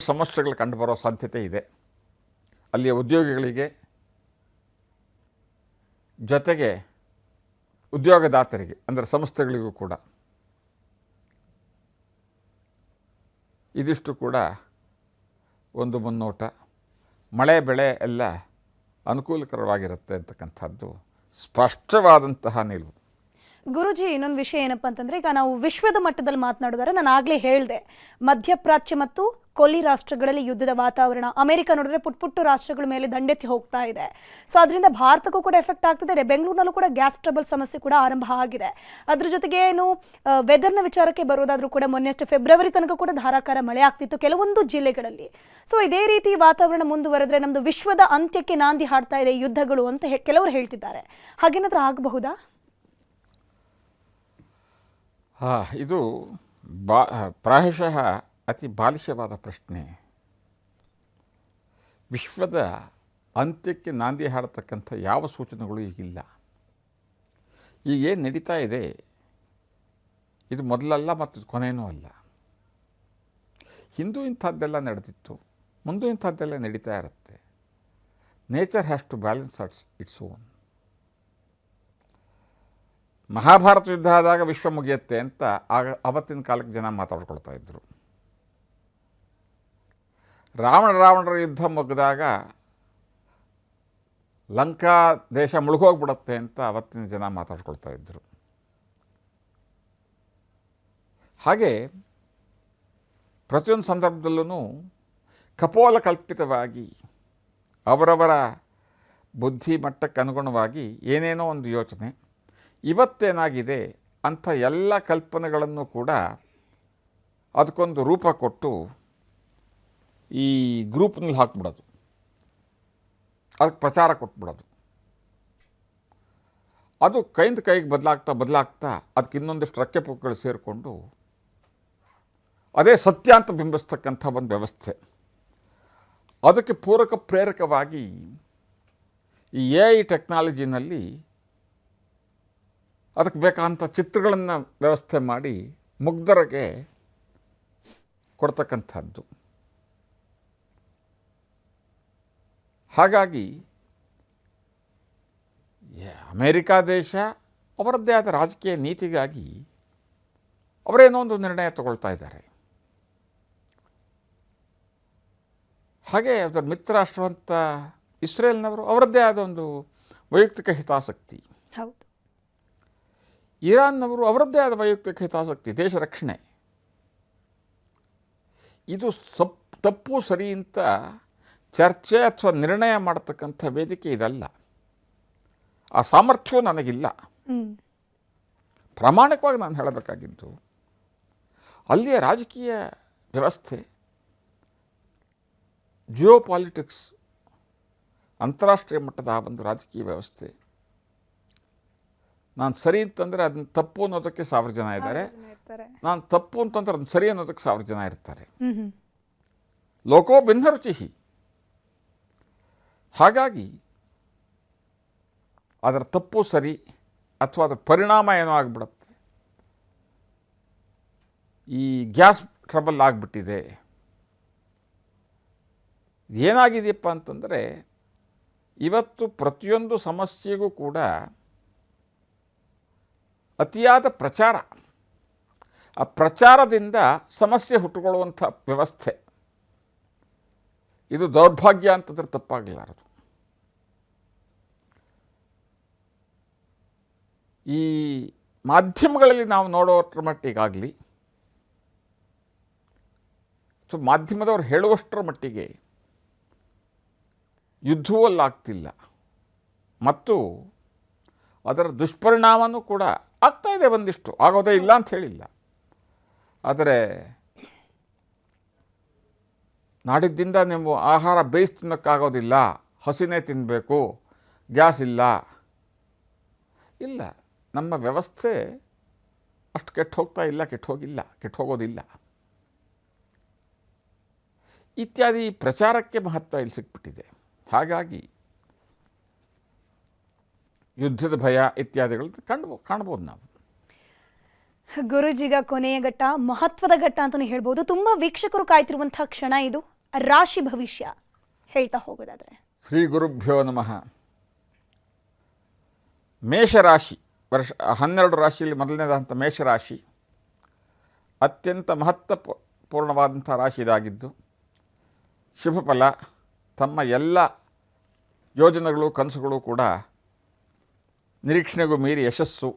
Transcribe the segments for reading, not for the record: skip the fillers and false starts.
ಸಮಸ್ಯೆಗಳು ಕಂಡುಬರೋ ಸಾಧ್ಯತೆ ಇದೆ. ಅಲ್ಲಿಯ ಉದ್ಯೋಗಿಗಳಿಗೆ ಜೊತೆಗೆ ಉದ್ಯೋಗದಾತರಿಗೆ ಅಂದರೆ ಸಂಸ್ಥೆಗಳಿಗೂ ಕೂಡ ಇದಿಷ್ಟು ಕೂಡ ಒಂದು ಮುನ್ನೋಟ. ಮಳೆ ಬೆಳೆ ಎಲ್ಲ ಅನುಕೂಲಕರವಾಗಿರುತ್ತೆ ಅಂತಕ್ಕಂಥದ್ದು ಸ್ಪಷ್ಟವಾದಂತಹ ನಿಲುವು. ಗುರುಜಿ, ಇನ್ನೊಂದು ವಿಷಯ ಏನಪ್ಪ ಅಂತಂದರೆ, ಈಗ ನಾವು ವಿಶ್ವದ ಮಟ್ಟದಲ್ಲಿ ಮಾತನಾಡಿದರೆ ನಾನು ಆಗಲೇ ಹೇಳಿದೆ, ಮಧ್ಯಪ್ರಾಚ್ಯ ಮತ್ತು ಕೊಲ್ಲಿ ರಾಷ್ಟ್ರಗಳಲ್ಲಿ ಯುದ್ಧದ ವಾತಾವರಣ, ಅಮೆರಿಕ ನೋಡಿದ್ರೆ ಪುಟ್ಟು ರಾಷ್ಟ್ರಗಳ ಮೇಲೆ ದಂಡೆತ್ತಿ ಹೋಗ್ತಾ ಇದೆ. ಸೊ ಅದರಿಂದ ಭಾರತಕ್ಕೂ ಕೂಡ ಎಫೆಕ್ಟ್ ಆಗ್ತಿದೆ. ಬೆಂಗಳೂರಿನಲ್ಲೂ ಕೂಡ ಗ್ಯಾಸ್ ಟ್ರಬಲ್ ಸಮಸ್ಯೆ ಕೂಡ ಆರಂಭ ಆಗಿದೆ. ಅದ್ರ ಜೊತೆಗೆ ಏನು ವೆದರ್ನ ವಿಚಾರಕ್ಕೆ ಬರೋದಾದ್ರೂ ಕೂಡ ಮೊನ್ನೆಷ್ಟು ಫೆಬ್ರವರಿ ತನಕ ಕೂಡ ಧಾರಾಕಾರ ಮಳೆ ಆಗ್ತಿತ್ತು ಕೆಲವೊಂದು ಜಿಲ್ಲೆಗಳಲ್ಲಿ. ಸೊ ಇದೇ ರೀತಿ ವಾತಾವರಣ ಮುಂದುವರೆದ್ರೆ ನಮ್ಮದು ವಿಶ್ವದ ಅಂತ್ಯಕ್ಕೆ ನಾಂದಿ ಹಾಡ್ತಾ ಇದೆ ಯುದ್ಧಗಳು ಅಂತ ಕೆಲವರು ಹೇಳ್ತಿದ್ದಾರೆ. ಹಾಗೇನಾದ್ರೂ ಆಗಬಹುದಾ? ಇದು ಪ್ರಾಯಶಃ ಅತಿ ಬಾಲಿಶವಾದ ಪ್ರಶ್ನೆ. ವಿಶ್ವದ ಅಂತ್ಯಕ್ಕೆ ನಾಂದಿ ಹಾಡತಕ್ಕಂಥ ಯಾವ ಸೂಚನೆಗಳು ಈಗಿಲ್ಲ. ಈಗೇನು ನಡೀತಾ ಇದೆ ಇದು ಮೊದಲಲ್ಲ ಮತ್ತು ಕೊನೆಯೂ ಅಲ್ಲ. ಹಿಂದೂ ಇಂಥದ್ದೆಲ್ಲ ನಡೆದಿತ್ತು, ಮುಂದೂ ಇಂಥದ್ದೆಲ್ಲ ನಡೀತಾ ಇರುತ್ತೆ. Nature has to balance its own. Mahabharata ಯುದ್ಧ ಆದಾಗ ವಿಶ್ವ ಮುಗಿಯುತ್ತೆ ಅಂತ ಅವತ್ತಿನ ಕಾಲಕ್ಕೆ ಜನ ಮಾತಾಡ್ಕೊಳ್ತಾ ಇದ್ದರು. ರಾವಣರ ಯುದ್ಧ ಮುಗಿದಾಗ ಲಂಕಾ ದೇಶ ಮುಳುಗೋಗ್ಬಿಡತ್ತೆ ಅಂತ ಅವತ್ತಿನ ಜನ ಮಾತಾಡ್ಕೊಳ್ತಾ ಇದ್ದರು. ಹಾಗೆ ಪ್ರತಿಯೊಂದು ಸಂದರ್ಭದಲ್ಲೂ ಕಪೋಲ ಕಲ್ಪಿತವಾಗಿ ಅವರವರ ಬುದ್ಧಿ ಮಟ್ಟಕ್ಕೆ ಅನುಗುಣವಾಗಿ ಏನೇನೋ ಒಂದು ಯೋಚನೆ, ಇವತ್ತೇನಾಗಿದೆ ಅಂಥ ಎಲ್ಲ ಕಲ್ಪನೆಗಳನ್ನು ಕೂಡ ಅದಕ್ಕೊಂದು ರೂಪ ಕೊಟ್ಟು ಈ ಗ್ರೂಪ್ನಲ್ಲಿ ಹಾಕ್ಬಿಡೋದು, ಅದಕ್ಕೆ ಪ್ರಚಾರ ಕೊಟ್ಬಿಡೋದು. ಅದು ಕೈಯಿಂದ ಕೈಗೆ ಬದಲಾಗ್ತಾ ಅದಕ್ಕೆ ಇನ್ನೊಂದಿಷ್ಟು ರೆಕ್ಕೆ ಪುಕ್ಕಗಳು ಸೇರಿಕೊಂಡು ಅದೇ ಸತ್ಯ ಅಂತ ಬಿಂಬಿಸ್ತಕ್ಕಂಥ ಒಂದು ವ್ಯವಸ್ಥೆ. ಅದಕ್ಕೆ ಪೂರಕ ಪ್ರೇರಕವಾಗಿ ಈ AI ಟೆಕ್ನಾಲಜಿನಲ್ಲಿ ಅದಕ್ಕೆ ಬೇಕಾದಂಥ ಚಿತ್ರಗಳನ್ನು ವ್ಯವಸ್ಥೆ ಮಾಡಿ ಮುಗ್ಧರಿಗೆ ಕೊಡ್ತಕ್ಕಂಥದ್ದು. ಹಾಗಾಗಿ ಅಮೇರಿಕಾ ದೇಶ ಅವರದ್ದೇ ಆದ ರಾಜಕೀಯ ನೀತಿಗಾಗಿ ಅವರೇನೋ ಒಂದು ನಿರ್ಣಯ ತಗೊಳ್ತಾ ಇದ್ದಾರೆ. ಹಾಗೆ ಅದರ ಮಿತ್ರರಾಷ್ಟ್ರವಂತ ಇಸ್ರೇಲ್ನವರು ಅವರದ್ದೇ ಆದ ಒಂದು ವೈಯಕ್ತಿಕ ಹಿತಾಸಕ್ತಿ, ಇರಾನ್ನವರು ಅವರದ್ದೇ ಆದ ವೈಯಕ್ತಿಕ ಹಿತಾಸಕ್ತಿ, ದೇಶ ರಕ್ಷಣೆ. ಇದು ತಪ್ಪು ಸರಿ ಅಂತ ಚರ್ಚೆ ಅಥವಾ ನಿರ್ಣಯ ಮಾಡತಕ್ಕಂಥ ವೇದಿಕೆ ಇದಲ್ಲ. ಆ ಸಾಮರ್ಥ್ಯವೂ ನನಗಿಲ್ಲ. ಪ್ರಾಮಾಣಿಕವಾಗಿ ನಾನು ಹೇಳಬೇಕಾಗಿದ್ದು ಅಲ್ಲಿಯ ರಾಜಕೀಯ ವ್ಯವಸ್ಥೆ, ಜಿಯೋಪಾಲಿಟಿಕ್ಸ್, ಅಂತಾರಾಷ್ಟ್ರೀಯ ಮಟ್ಟದ ಆ ಒಂದು ರಾಜಕೀಯ ವ್ಯವಸ್ಥೆ. ನಾನು ಸರಿ ಅಂತಂದರೆ ಅದನ್ನ ತಪ್ಪು ಅನ್ನೋದಕ್ಕೆ 1000 ಜನ ಇದ್ದಾರೆ, ನಾನು ತಪ್ಪು ಅಂತಂದ್ರೆ ಅದನ್ನು ಸರಿ ಅನ್ನೋದಕ್ಕೆ 1000 ಜನ ಇರ್ತಾರೆ. ಲೋಕೋ ಭಿನ್ನರುಚಿ. ಹಾಗಾಗಿ ಅದರ ತಪ್ಪು ಸರಿ ಅಥವಾ ಅದರ ಪರಿಣಾಮ ಏನೋ ಆಗಿಬಿಡುತ್ತೆ. ಈ ಗ್ಯಾಸ್ ಟ್ರಬಲ್ ಆಗಿಬಿಟ್ಟಿದೆ. ಏನಾಗಿದೆಯಪ್ಪ ಅಂತಂದರೆ ಇವತ್ತು ಪ್ರತಿಯೊಂದು ಸಮಸ್ಯೆಗೂ ಕೂಡ ಅತಿಯಾದ ಪ್ರಚಾರ, ಆ ಪ್ರಚಾರದಿಂದ ಸಮಸ್ಯೆ ಹುಟ್ಟುಕೊಳ್ಳುವಂಥ ವ್ಯವಸ್ಥೆ, ಇದು ದೌರ್ಭಾಗ್ಯ ಅಂತಂದ್ರೆ ತಪ್ಪಾಗಲಾರದು. ಈ ಮಾಧ್ಯಮಗಳಲ್ಲಿ ನಾವು ನೋಡೋಷ್ಟರ ಮಟ್ಟಿಗಾಗಲಿ ಸೊ ಮಾಧ್ಯಮದವರು ಹೇಳುವಷ್ಟರ ಮಟ್ಟಿಗೆ ಯುದ್ಧವೂ ಅಲ್ಲಾಗ್ತಿಲ್ಲ ಮತ್ತು ಅದರ ದುಷ್ಪರಿಣಾಮನೂ ಕೂಡ ಆಗ್ತಾ ಇದೆ. ಒಂದಿಷ್ಟು ಆಗೋದೇ ಇಲ್ಲ ಅಂತ ಹೇಳಿಲ್ಲ. ಆದರೆ ನಾಡಿದ್ದಿಂದ ನೀವು ಆಹಾರ ಬೇಯಿಸಿ ತಿನ್ನೋಕ್ಕಾಗೋದಿಲ್ಲ, ಹಸಿನೇ ತಿನ್ನಬೇಕು, ಗ್ಯಾಸ್ ಇಲ್ಲ. ನಮ್ಮ ವ್ಯವಸ್ಥೆ ಅಷ್ಟು ಕೆಟ್ಟು ಹೋಗ್ತಾ ಇಲ್ಲ, ಕೆಟ್ಟು ಹೋಗೋದಿಲ್ಲ ಇತ್ಯಾದಿ ಪ್ರಚಾರಕ್ಕೆ ಮಹತ್ವ ಇಲ್ಲಿ ಸಿಕ್ಬಿಟ್ಟಿದೆ. ಹಾಗಾಗಿ ಯುದ್ಧದ ಭಯ ಇತ್ಯಾದಿಗಳು ಕಾಣ್ಬೋದು ನಾವು. ಗುರುಜಿಗ ಕೊನೆಯ ಘಟ್ಟ, ಮಹತ್ವದ ಘಟ್ಟ ಅಂತಲೇ ಹೇಳ್ಬೋದು. ತುಂಬ ವೀಕ್ಷಕರು ಕಾಯ್ತಿರುವಂಥ ಕ್ಷಣ ಇದು. ರಾಶಿ ಭವಿಷ್ಯ ಹೇಳ್ತಾ ಹೋಗೋದಾದ್ರೆ? ಶ್ರೀ ಗುರುಭ್ಯೋ ನಮಃ. ಮೇಷರಾಶಿ ವರ್ಷ 12 ರಾಶಿಯಲ್ಲಿ ಮೊದಲನೇದಂಥ ಮೇಷರಾಶಿ ಅತ್ಯಂತ ಮಹತ್ವಪೂರ್ಣವಾದಂಥ ರಾಶಿ ಇದಾಗಿದ್ದು, ಶುಭ ಫಲ, ತಮ್ಮ ಎಲ್ಲ ಯೋಜನೆಗಳು ಕನಸುಗಳು ಕೂಡ ನಿರೀಕ್ಷಣೆಗೂ ಮೀರಿ ಯಶಸ್ಸು,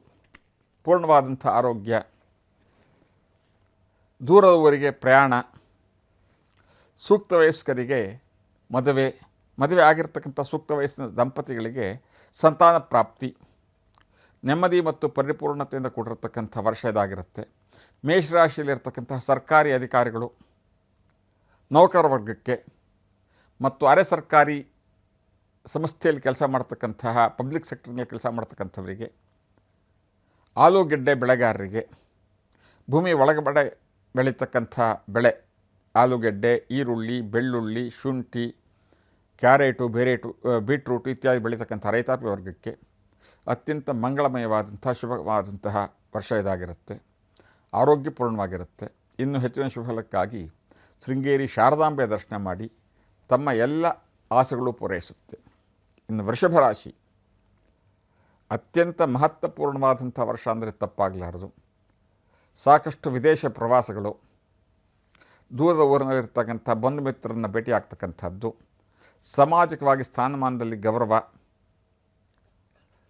ಪೂರ್ಣವಾದಂಥ ಆರೋಗ್ಯ, ದೂರದವರೆಗೆ ಪ್ರಯಾಣ, ಸೂಕ್ತ ವಯಸ್ಕರಿಗೆ ಮದುವೆ ಆಗಿರ್ತಕ್ಕಂಥ ಸೂಕ್ತ ವಯಸ್ಸಿನ ದಂಪತಿಗಳಿಗೆ ಸಂತಾನ ಪ್ರಾಪ್ತಿ, ನೆಮ್ಮದಿ ಮತ್ತು ಪರಿಪೂರ್ಣತೆಯಿಂದ ಕೂಡಿರತಕ್ಕಂಥ ವರ್ಷ ಇದಾಗಿರುತ್ತೆ. ಮೇಷರಾಶಿಯಲ್ಲಿರ್ತಕ್ಕಂತಹ ಸರ್ಕಾರಿ ಅಧಿಕಾರಿಗಳು, ನೌಕರ ವರ್ಗಕ್ಕೆ ಮತ್ತು ಅರೆ ಸರ್ಕಾರಿ ಸಂಸ್ಥೆಯಲ್ಲಿ ಕೆಲಸ ಮಾಡ್ತಕ್ಕಂತಹ ಪಬ್ಲಿಕ್ ಸೆಕ್ಟರ್ನಲ್ಲಿ ಕೆಲಸ ಮಾಡ್ತಕ್ಕಂಥವರಿಗೆ, ಆಲೂಗೆಡ್ಡೆ ಬೆಳೆಗಾರರಿಗೆ, ಭೂಮಿ ಒಳಗಡೆ ಬೆಳೀತಕ್ಕಂಥ ಬೆಳೆ ಆಲೂಗೆಡ್ಡೆ, ಈರುಳ್ಳಿ, ಬೆಳ್ಳುಳ್ಳಿ, ಶುಂಠಿ, ಕ್ಯಾರೆಟು, ಬೀಟ್ರೂಟು ಇತ್ಯಾದಿ ಬೆಳೀತಕ್ಕಂಥ ರೈತಾಪಿ ವರ್ಗಕ್ಕೆ ಅತ್ಯಂತ ಮಂಗಳಮಯವಾದಂಥ ಶುಭವಾದಂತಹ ವರ್ಷ ಇದಾಗಿರುತ್ತೆ. ಆರೋಗ್ಯಪೂರ್ಣವಾಗಿರುತ್ತೆ. ಇನ್ನು ಹೆಚ್ಚಿನ ಶುಭಫಲಕ್ಕಾಗಿ ಶೃಂಗೇರಿ ಶಾರದಾಂಬೆ ದರ್ಶನ ಮಾಡಿ ತಮ್ಮ ಎಲ್ಲ ಆಸೆಗಳು ಪೂರೈಸುತ್ತೆ. ಇನ್ನು ವೃಷಭ ರಾಶಿ ಅತ್ಯಂತ ಮಹತ್ವಪೂರ್ಣವಾದಂಥ ವರ್ಷ ಅಂದರೆ ತಪ್ಪಾಗಲಾರದು. ಸಾಕಷ್ಟು ವಿದೇಶ ಪ್ರವಾಸಗಳು, ದೂರದ ಊರಿನಲ್ಲಿರ್ತಕ್ಕಂಥ ಬಂಧು ಮಿತ್ರರನ್ನು ಭೇಟಿ ಆಗ್ತಕ್ಕಂಥದ್ದು, ಸಾಮಾಜಿಕವಾಗಿ ಸ್ಥಾನಮಾನದಲ್ಲಿ ಗೌರವ,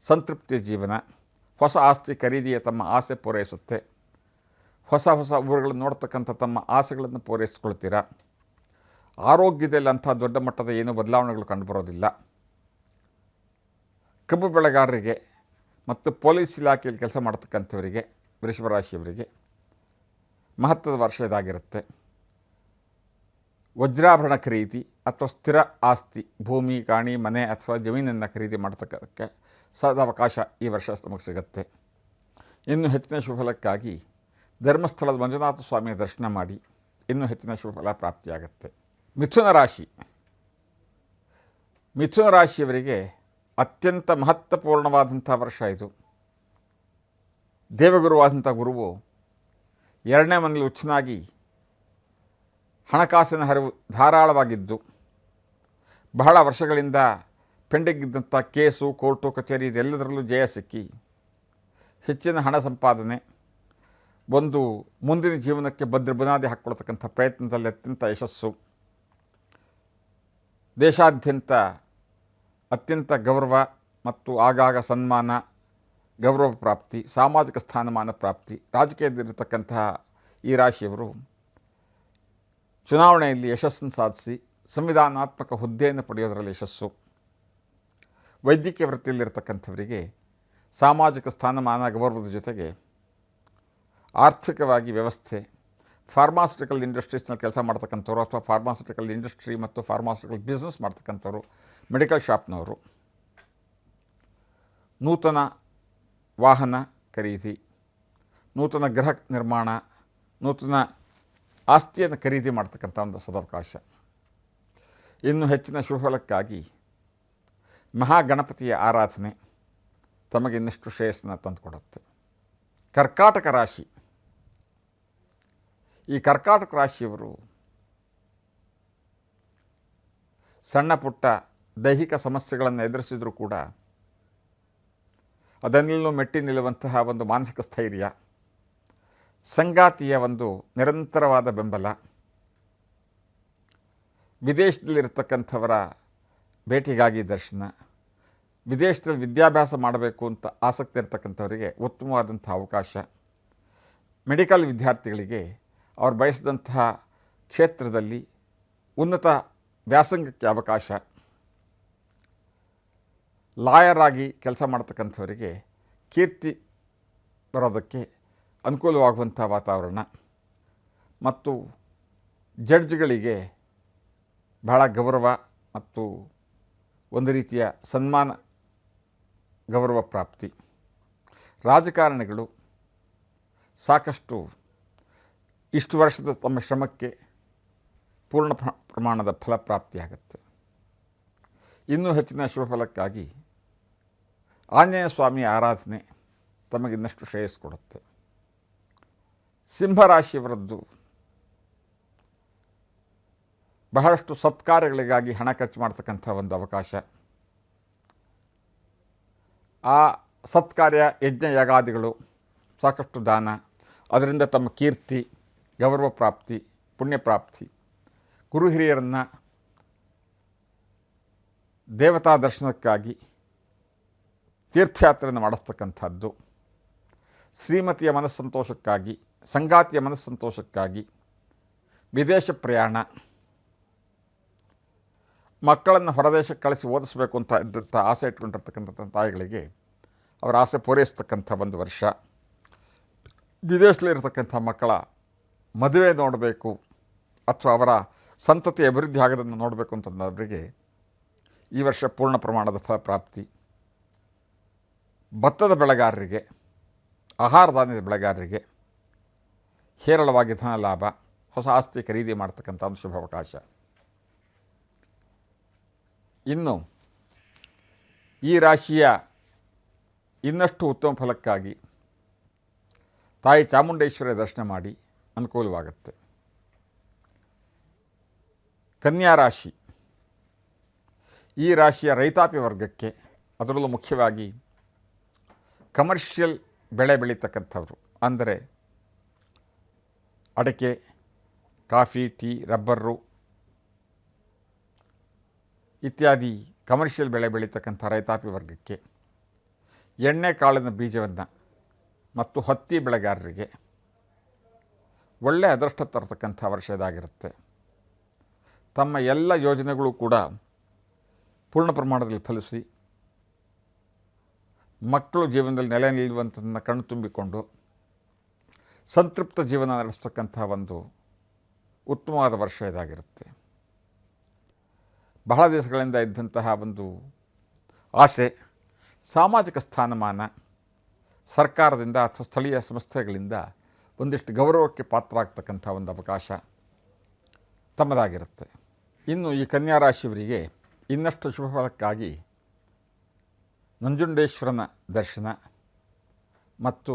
ಸಂತೃಪ್ತಿಯ ಜೀವನ, ಹೊಸ ಆಸ್ತಿ ಖರೀದಿಯ ತಮ್ಮ ಆಸೆ ಪೂರೈಸುತ್ತೆ. ಹೊಸ ಊರುಗಳನ್ನು ನೋಡ್ತಕ್ಕಂಥ ತಮ್ಮ ಆಸೆಗಳನ್ನು ಪೂರೈಸ್ಕೊಳ್ತೀರ. ಆರೋಗ್ಯದಲ್ಲಿ ಅಂಥ ದೊಡ್ಡ ಮಟ್ಟದ ಏನೂ ಬದಲಾವಣೆಗಳು ಕಂಡುಬರೋದಿಲ್ಲ. ಕಬ್ಬು ಬೆಳೆಗಾರರಿಗೆ ಮತ್ತು ಪೊಲೀಸ್ ಇಲಾಖೆಯಲ್ಲಿ ಕೆಲಸ ಮಾಡ್ತಕ್ಕಂಥವರಿಗೆ, ವೃಷಭ ರಾಶಿಯವರಿಗೆ ಮಹತ್ವದ ವರ್ಷ ಇದಾಗಿರುತ್ತೆ. ವಜ್ರಾಭರಣ ಖರೀದಿ ಅಥವಾ ಸ್ಥಿರ ಆಸ್ತಿ, ಭೂಮಿ, ಗಾಣಿ, ಮನೆ ಅಥವಾ ಜಮೀನನ್ನು ಖರೀದಿ ಮಾಡ್ತಕ್ಕಂಥಕ್ಕೆ ಸದಾವಕಾಶ ಈ ವರ್ಷ ನಮಗೆ ಸಿಗುತ್ತೆ. ಇನ್ನು ಹೆಚ್ಚಿನ ಶುಭಫಲಕ್ಕಾಗಿ ಧರ್ಮಸ್ಥಳದ ಮಂಜುನಾಥ ಸ್ವಾಮಿಯ ದರ್ಶನ ಮಾಡಿ ಇನ್ನೂ ಹೆಚ್ಚಿನ ಶುಭಫಲ ಪ್ರಾಪ್ತಿಯಾಗುತ್ತೆ. ಮಿಥುನ ರಾಶಿಯವರಿಗೆ ಅತ್ಯಂತ ಮಹತ್ವಪೂರ್ಣವಾದಂಥ ವರ್ಷ ಇದು. ದೇವಗುರುವಾದಂಥ ಗುರುವು 2ನೇ ಮನೆಯಲ್ಲಿ ಉಚ್ಚನಾಗಿ ಹಣಕಾಸಿನ ಹರಿವು ಧಾರಾಳವಾಗಿದ್ದು, ಬಹಳ ವರ್ಷಗಳಿಂದ ಪೆಂಡಿಂಗ್ ಇದ್ದಂಥ ಕೇಸು, ಕೋರ್ಟು, ಕಚೇರಿ ಇದೆಲ್ಲದರಲ್ಲೂ ಜಯ ಸಿಕ್ಕಿ ಹೆಚ್ಚಿನ ಹಣ ಸಂಪಾದನೆ, ಒಂದು ಮುಂದಿನ ಜೀವನಕ್ಕೆ ಭದ್ರ ಬುನಾದಿ ಹಾಕ್ಕೊಳ್ತಕ್ಕಂಥ ಪ್ರಯತ್ನದಲ್ಲಿ ಅತ್ಯಂತ ಯಶಸ್ಸು, ದೇಶಾದ್ಯಂತ ಅತ್ಯಂತ ಗೌರವ ಮತ್ತು ಆಗಾಗ ಸನ್ಮಾನ, ಗೌರವ ಪ್ರಾಪ್ತಿ, ಸಾಮಾಜಿಕ ಸ್ಥಾನಮಾನ ಪ್ರಾಪ್ತಿ. ರಾಜಕೀಯದಲ್ಲಿರತಕ್ಕಂತಹ ಈ ರಾಶಿಯವರು ಚುನಾವಣೆಯಲ್ಲಿ ಯಶಸ್ಸನ್ನು ಸಾಧಿಸಿ ಸಂವಿಧಾನಾತ್ಮಕ ಹುದ್ದೆಯನ್ನು ಪಡೆಯೋದರಲ್ಲಿ ಯಶಸ್ಸು. ವೈದ್ಯಕೀಯ ವೃತ್ತಿಯಲ್ಲಿರ್ತಕ್ಕಂಥವರಿಗೆ ಸಾಮಾಜಿಕ ಸ್ಥಾನಮಾನ, ಗೌರವದ ಜೊತೆಗೆ ಆರ್ಥಿಕವಾಗಿ ವ್ಯವಸ್ಥೆ, ಫಾರ್ಮಾಸ್ಯೂಟಿಕಲ್ ಇಂಡಸ್ಟ್ರೀಸ್ನಲ್ಲಿ ಕೆಲಸ ಮಾಡ್ತಕ್ಕಂಥವ್ರು ಅಥವಾ ಫಾರ್ಮಾಸ್ಯೂಟಿಕಲ್ ಇಂಡಸ್ಟ್ರಿ ಮತ್ತು ಫಾರ್ಮಾಸ್ಯೂಟಿಕಲ್ ಬಿಸ್ನೆಸ್ ಮಾಡ್ತಕ್ಕಂಥವ್ರು, ಮೆಡಿಕಲ್ ಶಾಪ್ನವರು, ನೂತನ ವಾಹನ ಖರೀದಿ, ನೂತನ ಗೃಹ ನಿರ್ಮಾಣ, ನೂತನ ಆಸ್ತಿಯನ್ನು ಖರೀದಿ ಮಾಡ್ತಕ್ಕಂಥ ಒಂದು ಸದವಕಾಶ. ಇನ್ನು ಹೆಚ್ಚಿನ ಶುಭಫಲಕ್ಕಾಗಿ ಮಹಾಗಣಪತಿಯ ಆರಾಧನೆ ತಮಗೆ ಇನ್ನಷ್ಟು ಶ್ರೇಯಸ್ಸನ್ನು ತಂದುಕೊಡುತ್ತೆ. ಕರ್ಕಾಟಕ ರಾಶಿ. ಈ ಕರ್ಕಾಟಕ ರಾಶಿಯವರು ಸಣ್ಣ ಪುಟ್ಟ ದೈಹಿಕ ಸಮಸ್ಯೆಗಳನ್ನು ಎದುರಿಸಿದರೂ ಕೂಡ ಅದನ್ನೆಲ್ಲೂ ಮೆಟ್ಟಿ ನಿಲ್ಲುವಂತಹ ಒಂದು ಮಾನಸಿಕ ಸ್ಥೈರ್ಯ, ಸಂಗಾತಿಯ ಒಂದು ನಿರಂತರವಾದ ಬೆಂಬಲ, ವಿದೇಶದಲ್ಲಿರ್ತಕ್ಕಂಥವರ ಭೇಟಿಗಾಗಿ ದರ್ಶನ, ವಿದೇಶದಲ್ಲಿ ವಿದ್ಯಾಭ್ಯಾಸ ಮಾಡಬೇಕು ಅಂತ ಆಸಕ್ತಿ ಇರತಕ್ಕಂಥವರಿಗೆ ಉತ್ತಮವಾದಂಥ ಅವಕಾಶ, ಮೆಡಿಕಲ್ ವಿದ್ಯಾರ್ಥಿಗಳಿಗೆ ಅವರು ಬಯಸಿದಂತಹ ಕ್ಷೇತ್ರದಲ್ಲಿ ಉನ್ನತ ವ್ಯಾಸಂಗಕ್ಕೆ ಅವಕಾಶ, ಲಾಯರ್ ಆಗಿ ಕೆಲಸ ಮಾಡ್ತಕ್ಕಂಥವರಿಗೆ ಕೀರ್ತಿ ಬರೋದಕ್ಕೆ ಅನುಕೂಲವಾಗುವಂಥ ವಾತಾವರಣ ಮತ್ತು ಜಡ್ಜ್ಗಳಿಗೆ ಬಹಳ ಗೌರವ ಮತ್ತು ಒಂದು ರೀತಿಯ ಸನ್ಮಾನ, ಗೌರವ ಪ್ರಾಪ್ತಿ. ರಾಜಕಾರಣಿಗಳು ಸಾಕಷ್ಟು ಇಷ್ಟು ವರ್ಷದ ತಮ್ಮ ಶ್ರಮಕ್ಕೆ ಪೂರ್ಣ ಪ್ರಮಾಣದ ಫಲಪ್ರಾಪ್ತಿಯಾಗುತ್ತೆ. ಇನ್ನೂ ಹೆಚ್ಚಿನ ಶುಭಫಲಕ್ಕಾಗಿ ಆಂಜನೇಯ ಸ್ವಾಮಿಯ ಆರಾಧನೆ ತಮಗಿನ್ನಷ್ಟು ಶ್ರೇಯಸ್ಸು ಕೊಡುತ್ತೆ. ಸಿಂಹರಾಶಿಯವರದ್ದು ಬಹಳಷ್ಟು ಸತ್ಕಾರ್ಯಗಳಿಗಾಗಿ ಹಣ ಖರ್ಚು ಮಾಡ್ತಕ್ಕಂಥ ಒಂದು ಅವಕಾಶ. ಆ ಸತ್ಕಾರ್ಯ ಯಜ್ಞ ಯಾಗಾದಿಗಳು, ಸಾಕಷ್ಟು ದಾನ, ಅದರಿಂದ ತಮ್ಮ ಕೀರ್ತಿ, ಗೌರವ ಪ್ರಾಪ್ತಿ, ಪುಣ್ಯ ಪ್ರಾಪ್ತಿ, ಗುರು ಹಿರಿಯರನ್ನು ದೇವತಾ ದರ್ಶನಕ್ಕಾಗಿ ತೀರ್ಥಯಾತ್ರೆಯನ್ನು ಮಾಡಿಸ್ತಕ್ಕಂಥದ್ದು, ಶ್ರೀಮತಿಯ ಮನಸ್ಸಂತೋಷಕ್ಕಾಗಿ, ಸಂಗಾತಿಯ ಮನಸ್ಸಂತೋಷಕ್ಕಾಗಿ ವಿದೇಶ ಪ್ರಯಾಣ, ಮಕ್ಕಳನ್ನು ಹೊರದೇಶಕ್ಕೆ ಕಳಿಸಿ ಓದಿಸಬೇಕು ಅಂತ ಇದ್ದಂಥ ಆಸೆ ಇಟ್ಕೊಂಡಿರ್ತಕ್ಕಂಥ ತಾಯಿಗಳಿಗೆ ಅವರ ಆಸೆ ಪೂರೈಸ್ತಕ್ಕಂಥ ಒಂದು ವರ್ಷ. ವಿದೇಶದಲ್ಲಿರ್ತಕ್ಕಂಥ ಮಕ್ಕಳ ಮದುವೆ ನೋಡಬೇಕು ಅಥವಾ ಅವರ ಸಂತತಿ ಅಭಿವೃದ್ಧಿ ಆಗೋದನ್ನು ನೋಡಬೇಕು ಅಂತಂದವರಿಗೆ ಈ ವರ್ಷ ಪೂರ್ಣ ಪ್ರಮಾಣದ ಫಲಪ್ರಾಪ್ತಿ. ಭತ್ತದ ಬೆಳೆಗಾರರಿಗೆ, ಆಹಾರ ಧಾನ್ಯದ ಬೆಳೆಗಾರರಿಗೆ ಹೇರಳವಾಗಿ ಧನ ಲಾಭ, ಹೊಸ ಆಸ್ತಿ ಖರೀದಿ ಮಾಡ್ತಕ್ಕಂಥ ಒಂದು ಶುಭ ಅವಕಾಶ. ಇನ್ನು ಈ ರಾಶಿಯ ಇನ್ನಷ್ಟು ಉತ್ತಮ ಫಲಕ್ಕಾಗಿ ತಾಯಿ ಚಾಮುಂಡೇಶ್ವರಿಯ ದರ್ಶನ ಮಾಡಿ ಅನುಕೂಲವಾಗುತ್ತೆ. ಕನ್ಯಾ ರಾಶಿ, ಈ ರಾಶಿಯ ರೈತಾಪಿ ವರ್ಗಕ್ಕೆ, ಅದರಲ್ಲೂ ಮುಖ್ಯವಾಗಿ ಕಮರ್ಷಿಯಲ್ ಬೆಳೆ ಬೆಳೀತಕ್ಕಂಥವ್ರು, ಅಂದರೆ ಅಡಿಕೆ, ಕಾಫಿ, ಟೀ, ರಬ್ಬರು ಇತ್ಯಾದಿ ಕಮರ್ಷಿಯಲ್ ಬೆಳೆ ಬೆಳೀತಕ್ಕಂಥ ರೈತಾಪಿ ವರ್ಗಕ್ಕೆ, ಎಣ್ಣೆ ಕಾಳಿನ ಬೀಜವನ್ನು ಮತ್ತು ಹತ್ತಿ ಬೆಳೆಗಾರರಿಗೆ ಒಳ್ಳೆಯ ಅದೃಷ್ಟ ತರತಕ್ಕಂಥ ವರ್ಷ ಇದಾಗಿರುತ್ತೆ. ತಮ್ಮ ಎಲ್ಲ ಯೋಜನೆಗಳು ಕೂಡ ಪೂರ್ಣ ಪ್ರಮಾಣದಲ್ಲಿ ಫಲಿಸಿ ಮಕ್ಕಳು ಜೀವನದಲ್ಲಿ ನೆಲೆ ನಿಲ್ಲುವಂಥದ್ದನ್ನು ಕಣ್ಣು ತುಂಬಿಕೊಂಡು ಸಂತೃಪ್ತ ಜೀವನ ನಡೆಸ್ತಕ್ಕಂಥ ಒಂದು ಉತ್ತಮವಾದ ವರ್ಷ ಇದಾಗಿರುತ್ತೆ. ಬಹಳ ದಿವಸಗಳಿಂದ ಇದ್ದಂತಹ ಒಂದು ಆಸೆ, ಸಾಮಾಜಿಕ ಸ್ಥಾನಮಾನ, ಸರ್ಕಾರದಿಂದ ಅಥವಾ ಸ್ಥಳೀಯ ಸಂಸ್ಥೆಗಳಿಂದ ಒಂದಿಷ್ಟು ಗೌರವಕ್ಕೆ ಪಾತ್ರ ಆಗ್ತಕ್ಕಂಥ ಒಂದು ಅವಕಾಶ ತಮ್ಮದಾಗಿರುತ್ತೆ. ಇನ್ನು ಈ ಕನ್ಯಾ ರಾಶಿಯವರಿಗೆ ಇನ್ನಷ್ಟು ಶುಭ ಫಲಕ್ಕಾಗಿ ನಂಜುಂಡೇಶ್ವರನ ದರ್ಶನ ಮತ್ತು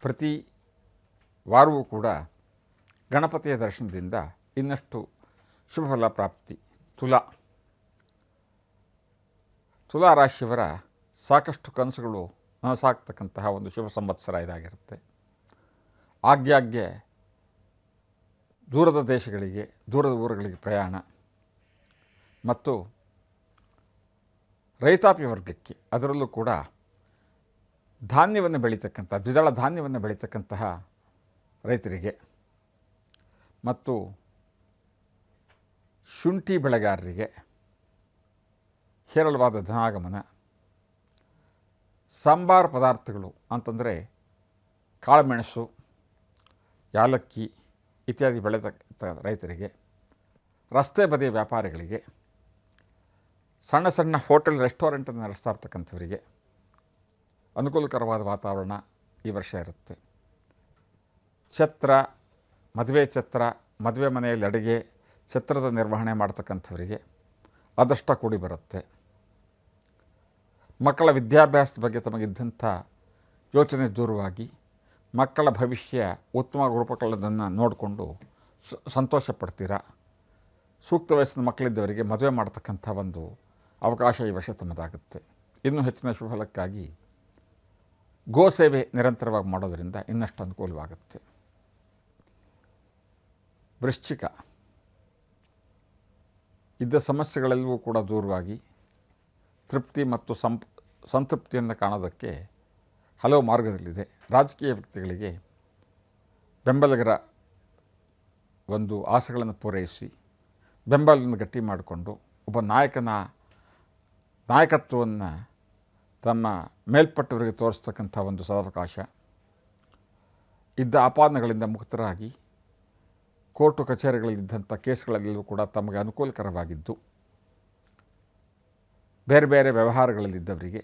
ಪ್ರತಿ ವಾರವೂ ಕೂಡ ಗಣಪತಿಯ ದರ್ಶನದಿಂದ ಇನ್ನಷ್ಟು ಶುಭ ಫಲ ಪ್ರಾಪ್ತಿ. ತುಲಾ ರಾಶಿಯವರ ಸಾಕಷ್ಟು ಕನಸುಗಳು ನನಸಾಗ್ತಕ್ಕಂತಹ ಒಂದು ಶುಭ ಸಂವತ್ಸರ ಇದಾಗಿರುತ್ತೆ. ಆಗಾಗ್ಗೆ ದೂರದ ದೇಶಗಳಿಗೆ, ದೂರದ ಊರುಗಳಿಗೆ ಪ್ರಯಾಣ ಮತ್ತು ರೈತಾಪಿ ವರ್ಗಕ್ಕೆ, ಅದರಲ್ಲೂ ಕೂಡ ಧಾನ್ಯವನ್ನು ಬೆಳೀತಕ್ಕಂಥ, ದ್ವಿದಳ ಧಾನ್ಯವನ್ನು ಬೆಳೀತಕ್ಕಂತಹ ರೈತರಿಗೆ ಮತ್ತು ಶುಂಠಿ ಬೆಳೆಗಾರರಿಗೆ ಹೇರಳವಾದ ಧನಾಗಮನ. ಸಾಂಬಾರು ಪದಾರ್ಥಗಳು ಅಂತಂದರೆ ಕಾಳುಮೆಣಸು, ಯಾಲಕ್ಕಿ ಇತ್ಯಾದಿ ಬೆಳೆತಕ್ಕ ರೈತರಿಗೆ, ರಸ್ತೆ ಬದಿಯ ವ್ಯಾಪಾರಿಗಳಿಗೆ, ಸಣ್ಣ ಸಣ್ಣ ಹೋಟೆಲ್ ರೆಸ್ಟೋರೆಂಟನ್ನು ನಡೆಸ್ತಾ ಇರ್ತಕ್ಕಂಥವರಿಗೆ ಅನುಕೂಲಕರವಾದ ವಾತಾವರಣ ಈ ವರ್ಷ ಇರುತ್ತೆ. ಛತ್ರ, ಮದುವೆ ಮನೆಯಲ್ಲಿ ಅಡುಗೆ, ಛತ್ರದ ನಿರ್ವಹಣೆ ಮಾಡ್ತಕ್ಕಂಥವರಿಗೆ ಅದೃಷ್ಟ ಕೂಡಿ ಬರುತ್ತೆ. ಮಕ್ಕಳ ವಿದ್ಯಾಭ್ಯಾಸದ ಬಗ್ಗೆ ತಮಗಿದ್ದಂಥ ಯೋಚನೆ ದೂರವಾಗಿ ಮಕ್ಕಳ ಭವಿಷ್ಯ ಉತ್ತಮ ರೂಪಗಳನ್ನು ನೋಡಿಕೊಂಡು ಸಂತೋಷ ಪಡ್ತೀರಾ. ಸೂಕ್ತ ವಯಸ್ಸಿನ ಮಕ್ಕಳಿದ್ದವರಿಗೆ ಮದುವೆ ಮಾಡ್ತಕ್ಕಂಥ ಒಂದು ಅವಕಾಶ ಈ ವರ್ಷ ತಮ್ಮದಾಗುತ್ತೆ. ಇನ್ನೂ ಹೆಚ್ಚಿನ ಶುಭ ಫಲಕ್ಕಾಗಿ ಗೋ ಸೇವೆ ನಿರಂತರವಾಗಿ ಮಾಡೋದರಿಂದ ಇನ್ನಷ್ಟು ಅನುಕೂಲವಾಗುತ್ತೆ. ವೃಶ್ಚಿಕ, ಇದ್ದ ಸಮಸ್ಯೆಗಳೆಲ್ಲವೂ ಕೂಡ ದೂರವಾಗಿ ತೃಪ್ತಿ ಮತ್ತು ಸಂತೃಪ್ತಿಯನ್ನು ಕಾಣೋದಕ್ಕೆ ಹಲವು ಮಾರ್ಗದಲ್ಲಿದೆ. ರಾಜಕೀಯ ವ್ಯಕ್ತಿಗಳಿಗೆ ಬೆಂಬಲಿಗರ ಒಂದು ಆಸೆಗಳನ್ನು ಪೂರೈಸಿ ಬೆಂಬಲವನ್ನು ಗಟ್ಟಿ ಮಾಡಿಕೊಂಡು ಒಬ್ಬ ನಾಯಕತ್ವವನ್ನು ತಮ್ಮ ಮೇಲ್ಪಟ್ಟವರಿಗೆ ತೋರಿಸ್ತಕ್ಕಂಥ ಒಂದು ಸದಾವಕಾಶ. ಇದ್ದ ಆಪಾದನೆಗಳಿಂದ ಮುಕ್ತರಾಗಿ ಕೋರ್ಟು ಕಚೇರಿಗಳಲ್ಲಿದ್ದಂಥ ಕೇಸ್ಗಳಲ್ಲೂ ಕೂಡ ತಮಗೆ ಅನುಕೂಲಕರವಾಗಿದ್ದು, ಬೇರೆ ಬೇರೆ ವ್ಯವಹಾರಗಳಲ್ಲಿದ್ದವರಿಗೆ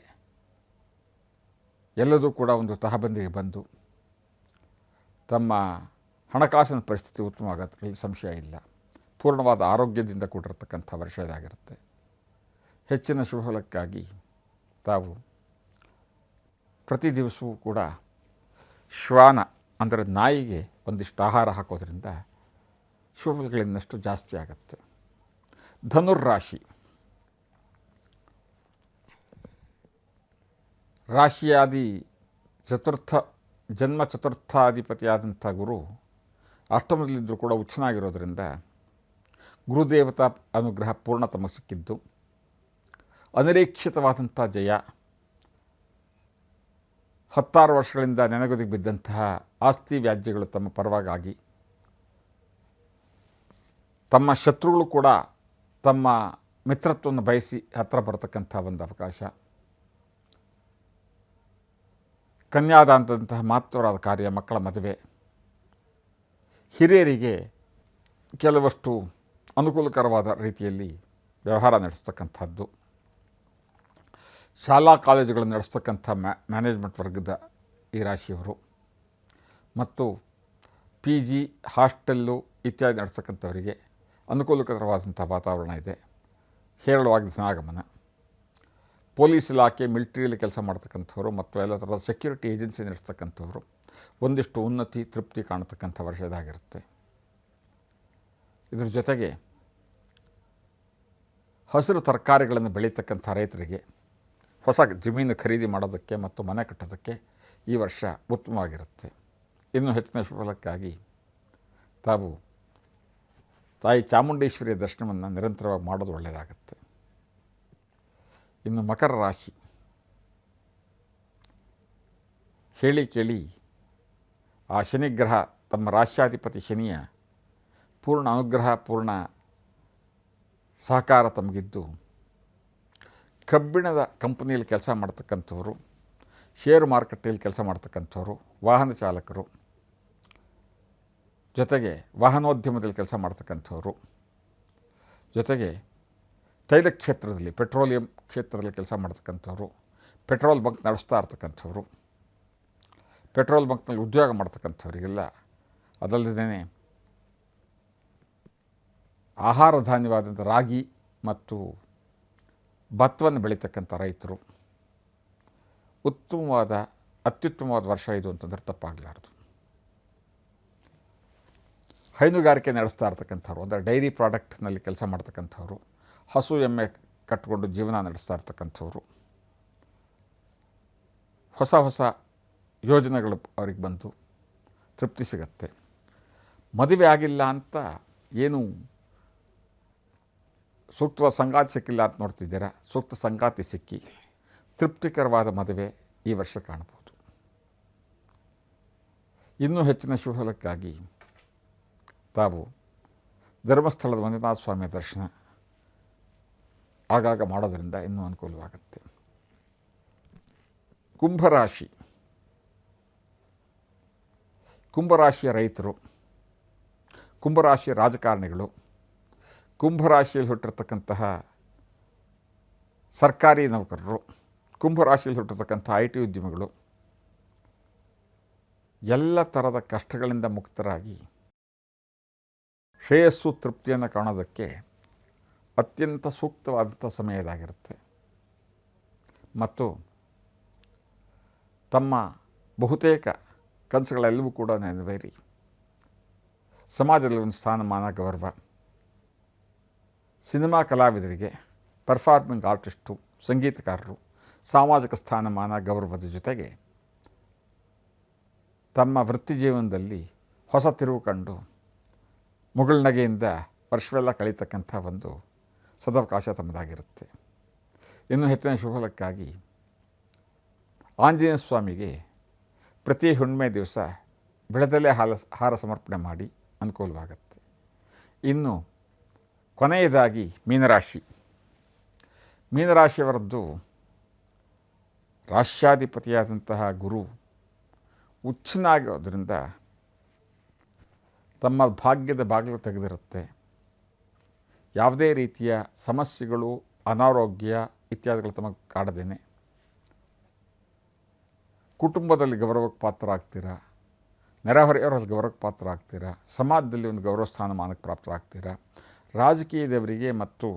ಎಲ್ಲದೂ ಕೂಡ ಒಂದು ತಹಬಂದಿಗೆ ಬಂದು ತಮ್ಮ ಹಣಕಾಸಿನ ಪರಿಸ್ಥಿತಿ ಉತ್ತಮವಾಗೋದ್ರಲ್ಲಿ ಸಂಶಯ ಇಲ್ಲ. ಪೂರ್ಣವಾದ ಆರೋಗ್ಯದಿಂದ ಕೂಡಿರತಕ್ಕಂಥ ವರ್ಷ ಇದಾಗಿರುತ್ತೆ. ಹೆಚ್ಚಿನ ಶುಭಫಲಕ್ಕಾಗಿ ತಾವು ಪ್ರತಿ ದಿವಸವೂ ಕೂಡ ಶ್ವಾನ ಅಂದರೆ ನಾಯಿಗೆ ಒಂದಿಷ್ಟು ಆಹಾರ ಹಾಕೋದ್ರಿಂದ ಶುಭಗಳಿಂದಷ್ಟು ಜಾಸ್ತಿ ಆಗುತ್ತೆ. ಧನುರ್ರಾಶಿ, ರಾಶಿಯಾದಿ ಜನ್ಮ ಚತುರ್ಥಾಧಿಪತಿಯಾದಂಥ ಗುರು ಅಷ್ಟಮದಲ್ಲಿದ್ದರೂ ಕೂಡ ಉಚ್ಚನಾಗಿರೋದ್ರಿಂದ ಗುರುದೇವತಾ ಅನುಗ್ರಹ ಪೂರ್ಣ ತಮಗೆ ಸಿಕ್ಕಿದ್ದು, ಅನಿರೀಕ್ಷಿತವಾದಂಥ ಜಯ, 16 ವರ್ಷಗಳಿಂದ ನೆನೆಗುದಿಗೆ ಬಿದ್ದಂತಹ ಆಸ್ತಿ ವ್ಯಾಜ್ಯಗಳು ತಮ್ಮ ಪರವಾಗಿ, ತಮ್ಮ ಶತ್ರುಗಳು ಕೂಡ ತಮ್ಮ ಮಿತ್ರತ್ವವನ್ನು ಬಯಸಿ ಹತ್ತಿರ ಬರತಕ್ಕಂಥ ಒಂದು ಅವಕಾಶ, ಕನ್ಯಾದಾನದಂತಹ ಮಹತ್ವವಾದ ಕಾರ್ಯ, ಮಕ್ಕಳ ಮದುವೆ, ಹಿರಿಯರಿಗೆ ಕೆಲವಷ್ಟು ಅನುಕೂಲಕರವಾದ ರೀತಿಯಲ್ಲಿ ವ್ಯವಹಾರ ನಡೆಸ್ತಕ್ಕಂಥದ್ದು, ಶಾಲಾ ಕಾಲೇಜುಗಳನ್ನು ನಡೆಸ್ತಕ್ಕಂಥ ಮ್ಯಾನೇಜ್ಮೆಂಟ್ ವರ್ಗದ ಈ ರಾಶಿಯವರು, ಮತ್ತು PG ಹಾಸ್ಟೆಲ್ಲು ಇತ್ಯಾದಿ ನಡೆಸ್ತಕ್ಕಂಥವರಿಗೆ ಅನುಕೂಲಕರವಾದಂಥ ವಾತಾವರಣ ಇದೆ. ಹೇರಳವಾಗಿ ಧನಾಗಮನ, ಪೊಲೀಸ್ ಇಲಾಖೆ ಮಿಲಿಟರಿಯಲ್ಲಿ ಕೆಲಸ ಮಾಡ್ತಕ್ಕಂಥವ್ರು ಮತ್ತು ಎಲ್ಲ ಥರದ ಸೆಕ್ಯೂರಿಟಿ ಏಜೆನ್ಸಿ ನಡೆಸ್ತಕ್ಕಂಥವ್ರು ಒಂದಿಷ್ಟು ಉನ್ನತಿ ತೃಪ್ತಿ ಕಾಣತಕ್ಕಂಥ ವರ್ಷ ಇದಾಗಿರುತ್ತೆ. ಇದರ ಜೊತೆಗೆ ಹಸಿರು ತರಕಾರಿಗಳನ್ನು ಬೆಳೀತಕ್ಕಂಥ ರೈತರಿಗೆ ಹೊಸ ಜಮೀನು ಖರೀದಿ ಮಾಡೋದಕ್ಕೆ ಮತ್ತು ಮನೆ ಕಟ್ಟೋದಕ್ಕೆ ಈ ವರ್ಷ ಉತ್ತಮವಾಗಿರುತ್ತೆ. ಇನ್ನೂ ಹೆಚ್ಚಿನ ಶುಭಲಕ್ಕಾಗಿ ತಾವು ತಾಯಿ ಚಾಮುಂಡೇಶ್ವರಿಯ ದರ್ಶನವನ್ನು ನಿರಂತರವಾಗಿ ಮಾಡೋದು ಒಳ್ಳೆಯದಾಗುತ್ತೆ. ಇನ್ನು ಮಕರ ರಾಶಿ, ಹೇಳಿ ಕೇಳಿ ಆ ಶನಿಗ್ರಹ ತಮ್ಮ ರಾಶ್ಯಾಧಿಪತಿ ಶನಿಯ ಪೂರ್ಣ ಅನುಗ್ರಹ, ಪೂರ್ಣ ಸಹಕಾರ ತಮಗಿದ್ದು, ಕಬ್ಬಿಣದ ಕಂಪನಿಯಲ್ಲಿ ಕೆಲಸ ಮಾಡ್ತಕ್ಕಂಥವರು, ಷೇರು ಮಾರುಕಟ್ಟೆಯಲ್ಲಿ ಕೆಲಸ ಮಾಡ್ತಕ್ಕಂಥವರು, ವಾಹನ ಚಾಲಕರು, ಜೊತೆಗೆ ವಾಹನೋದ್ಯಮದಲ್ಲಿ ಕೆಲಸ ಮಾಡ್ತಕ್ಕಂಥವರು, ಜೊತೆಗೆ ತೈಲ ಕ್ಷೇತ್ರದಲ್ಲಿ ಪೆಟ್ರೋಲಿಯಂ ಕ್ಷೇತ್ರದಲ್ಲಿ ಕೆಲಸ ಮಾಡ್ತಕ್ಕಂಥವ್ರು, ಪೆಟ್ರೋಲ್ ಬಂಕ್ ನಡೆಸ್ತಾ ಇರ್ತಕ್ಕಂಥವ್ರು, ಪೆಟ್ರೋಲ್ ಬಂಕ್ನಲ್ಲಿ ಉದ್ಯೋಗ ಮಾಡ್ತಕ್ಕಂಥವ್ರಿಗೆಲ್ಲ, ಅದಲ್ಲದೇ ಆಹಾರ ಧಾನ್ಯವಾದಂಥ ರಾಗಿ ಮತ್ತು ಭತ್ತವನ್ನು ಬೆಳೀತಕ್ಕಂಥ ರೈತರು, ಅತ್ಯುತ್ತಮವಾದ ವರ್ಷ ಇದು ಅಂತಂದರೆ ತಪ್ಪಾಗಲಾರದು. ಹೈನುಗಾರಿಕೆ ನಡೆಸ್ತಾ ಇರ್ತಕ್ಕಂಥವ್ರು, ಅಂದರೆ ಡೈರಿ ಪ್ರಾಡಕ್ಟ್ನಲ್ಲಿ ಕೆಲಸ ಮಾಡ್ತಕ್ಕಂಥವ್ರು, ಹಸು ಎಮ್ಮೆ ಕಟ್ಟಿಕೊಂಡು ಜೀವನ ನಡೆಸ್ತಾ ಇರ್ತಕ್ಕಂಥವ್ರು, ಹೊಸ ಯೋಜನೆಗಳು ಅವ್ರಿಗೆ ಬಂದು ತೃಪ್ತಿ ಸಿಗತ್ತೆ. ಮದುವೆ ಆಗಿಲ್ಲ ಅಂತ ಏನು ಸೂಕ್ತವಾದ ಸಂಗಾತಿ ಸಿಕ್ಕಿಲ್ಲ ಅಂತ ನೋಡ್ತಿದ್ದೀರಾ, ಸೂಕ್ತ ಸಂಗಾತಿ ಸಿಕ್ಕಿ ತೃಪ್ತಿಕರವಾದ ಮದುವೆ ಈ ವರ್ಷ ಕಾಣ್ಬೋದು. ಇನ್ನೂ ಹೆಚ್ಚಿನ ಶುಭಲಕ್ಕಾಗಿ ತಾವು ಧರ್ಮಸ್ಥಳದ ಮಂಜುನಾಥ ಸ್ವಾಮಿಯ ದರ್ಶನ ಆಗಾಗ ಮಾಡೋದರಿಂದ ಇನ್ನೂ ಅನುಕೂಲವಾಗುತ್ತೆ. ಕುಂಭರಾಶಿ, ಕುಂಭರಾಶಿಯ ರೈತರು, ಕುಂಭರಾಶಿಯ ರಾಜಕಾರಣಿಗಳು, ಕುಂಭರಾಶಿಯಲ್ಲಿ ಹುಟ್ಟಿರ್ತಕ್ಕಂತಹ ಸರ್ಕಾರಿ ನೌಕರರು, ಕುಂಭರಾಶಿಯಲ್ಲಿ ಹುಟ್ಟಿರ್ತಕ್ಕಂಥ IT ಉದ್ಯಮಿಗಳು ಎಲ್ಲ ಥರದ ಕಷ್ಟಗಳಿಂದ ಮುಕ್ತರಾಗಿ ಶ್ರೇಯಸ್ಸು ತೃಪ್ತಿಯನ್ನು ಕಾಣೋದಕ್ಕೆ ಅತ್ಯಂತ ಸೂಕ್ತವಾದಂಥ ಸಮಯ ಇದಾಗಿರುತ್ತೆ. ಮತ್ತು ತಮ್ಮ ಬಹುತೇಕ ಕನಸುಗಳೆಲ್ಲವೂ ಕೂಡ ನೆರವೇರಿ ಸಮಾಜದಲ್ಲಿ ಒಂದು ಸ್ಥಾನಮಾನ, ಗೌರವ, ಸಿನಿಮಾ ಕಲಾವಿದರಿಗೆ, ಪರ್ಫಾರ್ಮಿಂಗ್ ಆರ್ಟಿಸ್ಟು, ಸಂಗೀತಕಾರರು ಸಾಮಾಜಿಕ ಸ್ಥಾನಮಾನ, ಗೌರವದ ಜೊತೆಗೆ ತಮ್ಮ ವೃತ್ತಿ ಜೀವನದಲ್ಲಿ ಹೊಸ ತಿರುವು ಕಂಡು ಮುಗುಳ್ನಗೆಯಿಂದ ವರ್ಷವೆಲ್ಲ ಕಳೀತಕ್ಕಂಥ ಒಂದು ಸದವಕಾಶ ತಮ್ಮದಾಗಿರುತ್ತೆ. ಇನ್ನು ಹೆಚ್ಚಿನ ಶುಭಲಕ್ಕಾಗಿ ಆಂಜನೇಯ ಸ್ವಾಮಿಗೆ ಪ್ರತಿ ಹುಣ್ಣಿಮೆ ದಿವಸ ಬೆಳೆದಲ್ಲೇ ಹಾರ ಸಮರ್ಪಣೆ ಮಾಡಿ ಅನುಕೂಲವಾಗುತ್ತೆ. ಇನ್ನು ಕೊನೆಯದಾಗಿ ಮೀನರಾಶಿ, ಮೀನರಾಶಿಯವರದ್ದು ರಾಶ್ಯಾಧಿಪತಿಯಾದಂತಹ ಗುರು ಉಚ್ಚನಾಗೋದ್ರಿಂದ ತಮ್ಮ ಭಾಗ್ಯದ ಬಾಗಿಲು ತೆಗೆದಿರುತ್ತೆ. ಯಾವುದೇ ರೀತಿಯ ಸಮಸ್ಯೆಗಳು, ಅನಾರೋಗ್ಯ ಇತ್ಯಾದಿಗಳು ತಮಗೆ ಕಾಡದೇನೆ ಕುಟುಂಬದಲ್ಲಿ ಗೌರವಕ್ಕೆ ಪಾತ್ರ ಆಗ್ತೀರಾ, ನೆರೆಹೊರೆಯವರಲ್ಲಿ ಗೌರವಕ್ಕೆ ಪಾತ್ರ ಆಗ್ತೀರಾ, ಸಮಾಜದಲ್ಲಿ ಒಂದು ಗೌರವ ಸ್ಥಾನಮಾನಕ್ಕೆ ಪ್ರಾಪ್ತರಾಗ್ತೀರಾ. ರಾಜಕೀಯದವರಿಗೆ ಮತ್ತು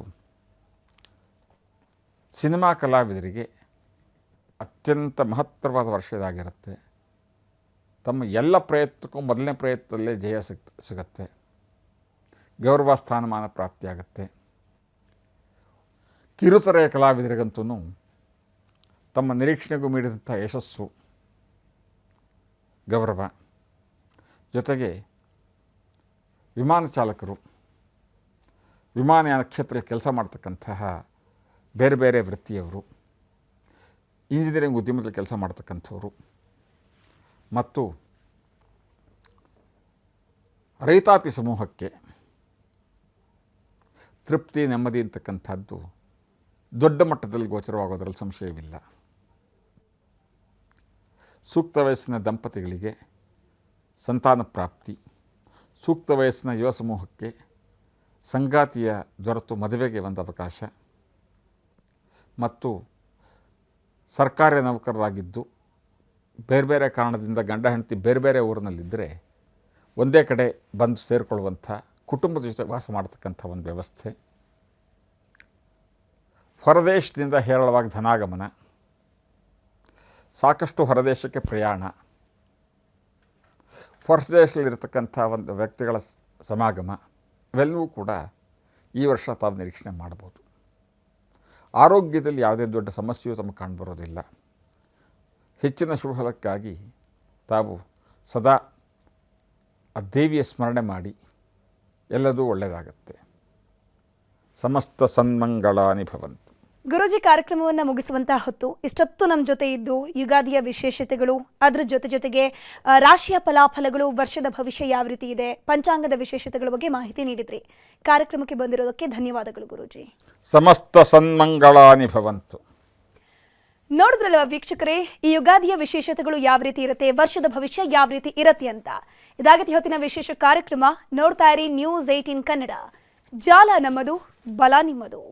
ಸಿನಿಮಾ ಕಲಾವಿದರಿಗೆ ಅತ್ಯಂತ ಮಹತ್ತರವಾದ ವರ್ಷ ಇದಾಗಿರುತ್ತೆ. ತಮ್ಮ ಎಲ್ಲ ಪ್ರಯತ್ನಕ್ಕೂ ಮೊದಲನೇ ಪ್ರಯತ್ನದಲ್ಲೇ ಜಯ ಸಿಗತ್ತೆ. ಗೌರವ ಸ್ಥಾನಮಾನ ಪ್ರಾಪ್ತಿಯಾಗುತ್ತೆ. ಕಿರುತೆರೆಯ ಕಲಾವಿದರಿಗಂತೂ ತಮ್ಮ ನಿರೀಕ್ಷಣೆಗೂ ಮೀರಿದಂಥ ಯಶಸ್ಸು, ಗೌರವ, ಜೊತೆಗೆ ವಿಮಾನ ಚಾಲಕರು, ವಿಮಾನಯಾನ ಕ್ಷೇತ್ರದಲ್ಲಿ ಕೆಲಸ ಮಾಡ್ತಕ್ಕಂತಹ ಬೇರೆ ಬೇರೆ ವೃತ್ತಿಯವರು, ಇಂಜಿನಿಯರಿಂಗ್ ಉದ್ಯಮದಲ್ಲಿ ಕೆಲಸ ಮಾಡ್ತಕ್ಕಂಥವರು ಮತ್ತು ರೈತಾಪಿ ಸಮೂಹಕ್ಕೆ ತೃಪ್ತಿ, ನೆಮ್ಮದಿ ಅಂತಕ್ಕಂಥದ್ದು ದೊಡ್ಡ ಮಟ್ಟದಲ್ಲಿ ಗೋಚರವಾಗೋದ್ರಲ್ಲಿ ಸಂಶಯವಿಲ್ಲ. ಸೂಕ್ತ ವಯಸ್ಸಿನ ದಂಪತಿಗಳಿಗೆ ಸಂತಾನ ಪ್ರಾಪ್ತಿ, ಸೂಕ್ತ ವಯಸ್ಸಿನ ಯುವ ಸಮೂಹಕ್ಕೆ ಸಂಗಾತಿಯ ದೊರೆತು ಮದುವೆಗೆ ಒಂದು ಅವಕಾಶ ಮತ್ತು ಸರ್ಕಾರಿ ನೌಕರರಾಗಿದ್ದು ಬೇರೆ ಬೇರೆ ಕಾರಣದಿಂದ ಗಂಡ ಹೆಂಡತಿ ಬೇರೆ ಬೇರೆ ಊರಿನಲ್ಲಿದ್ದರೆ ಒಂದೇ ಕಡೆ ಬಂದು ಸೇರಿಕೊಳ್ಳುವಂಥ, ಕುಟುಂಬದ ಜೊತೆ ವಾಸ ಮಾಡತಕ್ಕಂಥ ಒಂದು ವ್ಯವಸ್ಥೆ, ಹೊರದೇಶದಿಂದ ಹೇರಳವಾಗಿ ಧನಾಗಮನ, ಸಾಕಷ್ಟು ಹೊರದೇಶಕ್ಕೆ ಪ್ರಯಾಣ, ಹೊರದೇಶದಲ್ಲಿರತಕ್ಕಂಥ ಒಂದು ವ್ಯಕ್ತಿಗಳ ಸಮಾಗಮ ಇವೆಲ್ಲವೂ ಕೂಡ ಈ ವರ್ಷ ತಾವು ನಿರೀಕ್ಷಣೆ ಮಾಡ್ಬೋದು. ಆರೋಗ್ಯದಲ್ಲಿ ಯಾವುದೇ ದೊಡ್ಡ ಸಮಸ್ಯೆಯೂ ತಮಗೆ ಕಾಣಬರೋದಿಲ್ಲ. ಹೆಚ್ಚಿನ ಶುಭಫಲಕ್ಕಾಗಿ ತಾವು ಸದಾ ಆ ದೇವಿಯ ಸ್ಮರಣೆ ಮಾಡಿ ಎಲ್ಲದೂ ಒಳ್ಳೆಯದಾಗತ್ತೆ. ಸಮಸ್ತ ಸನ್ಮಂಗಳಾನಿ ಭವಂತು. ಗುರೂಜಿ, ಕಾರ್ಯಕ್ರಮವನ್ನು ಮುಗಿಸುವಂತಹ ಹೊತ್ತು ಇಷ್ಟೊತ್ತು ನಮ್ಮ ಜೊತೆ ಇದ್ದು ಯುಗಾದಿಯ ವಿಶೇಷತೆಗಳು, ಅದರ ಜೊತೆಗೆ ರಾಶಿಯ ಫಲಾಫಲಗಳು, ವರ್ಷದ ಭವಿಷ್ಯ ಯಾವ ರೀತಿ ಇದೆ, ಪಂಚಾಂಗದ ವಿಶೇಷತೆಗಳ ಬಗ್ಗೆ ಮಾಹಿತಿ ನೀಡಿದ್ರಿ. ಕಾರ್ಯಕ್ರಮಕ್ಕೆ ಬಂದಿರೋದಕ್ಕೆ ಧನ್ಯವಾದಗಳು ಗುರೂಜಿ. ಸಮಸ್ತ ಸನ್ಮಂಗಳಾನಿ ಭವಂತು. ನೋಡಿದ್ರಲ್ವ ವೀಕ್ಷಕರೇ, ಈ ಯುಗಾದಿಯ ವಿಶೇಷತೆಗಳು ಯಾವ ರೀತಿ ಇರುತ್ತೆ, ವರ್ಷದ ಭವಿಷ್ಯ ಯಾವ ರೀತಿ ಇರುತ್ತೆ ಅಂತ. ಇದಾಗಿತ್ತು ಇವತ್ತಿನ ವಿಶೇಷ ಕಾರ್ಯಕ್ರಮ. ನೋಡ್ತಾ ಇರಿ ನ್ಯೂಸ್ 18 ಕನ್ನಡ. ಜಾಲ ನಮ್ಮದು, ಬಲ ನಿಮ್ಮದು.